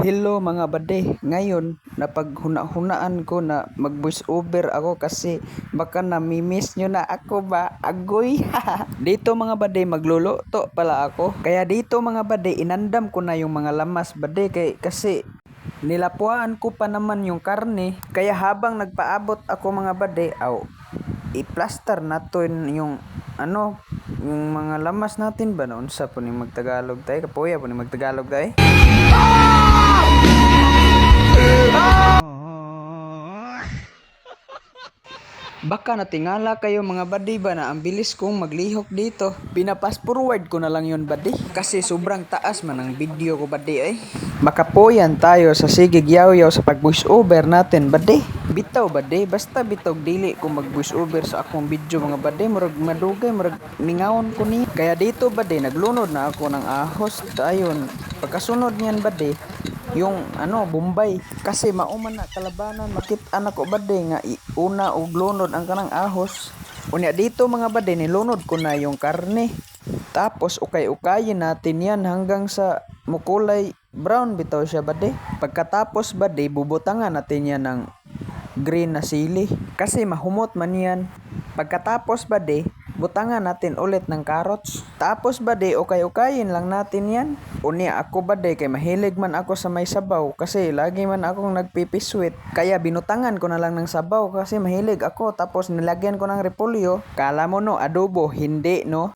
Hello mga bade, ngayon napaghuna-hunaan ko na mag voice over ako kasi baka namimiss nyo na ako ba? Agoy! Dito mga bade, magluluto pala ako. Kaya dito mga bade, inandam ko na yung mga lamas bade kasi nilapuan ko pa naman yung karne. Kaya habang nagpaabot ako mga bade, i-plaster natin yung yung mga lamas natin ba noon sa po ni magtagalog tayo, kapuya po ni magtagalog tayo. Baka natingala kayo mga badi ba na ang bilis kong maglihok dito. Pinapass forward ko na lang yun badi. Kasi sobrang taas man ang video ko badi ay. Makapuyan tayo sa sigig yaw-yaw sa pag voice over natin badi. Bitaw badi, basta bitog dili ko mag voice over sa akong video mga badi. Murag madugay, murag mingawon ko ni. Kaya dito badi, naglunod na ako ng ahos. Tayon, pagkasunod niyan badi, yung Bombay kasi mauman na kalabanan makit-an ako bade nga una og lunod ang kanang ahos. Unya dito mga bade nilunod ko na yung karne. Tapos ukay-ukayin natin yan hanggang sa mukulay brown bitaw siya bade. Pagkatapos bade bubutangan natin yan ng green na sili kasi mahumot man yan. Pagkatapos bade butangan natin ulit ng carrots. Tapos bade ukay-ukayin lang natin yan. Unya ako bade kay mahilig man ako sa may sabaw kasi lagi man akong nagpipisweet. Kaya binutangan ko na lang ng sabaw kasi mahilig ako. Tapos nilagyan ko ng repolyo. Kala mo no adobo, hindi no.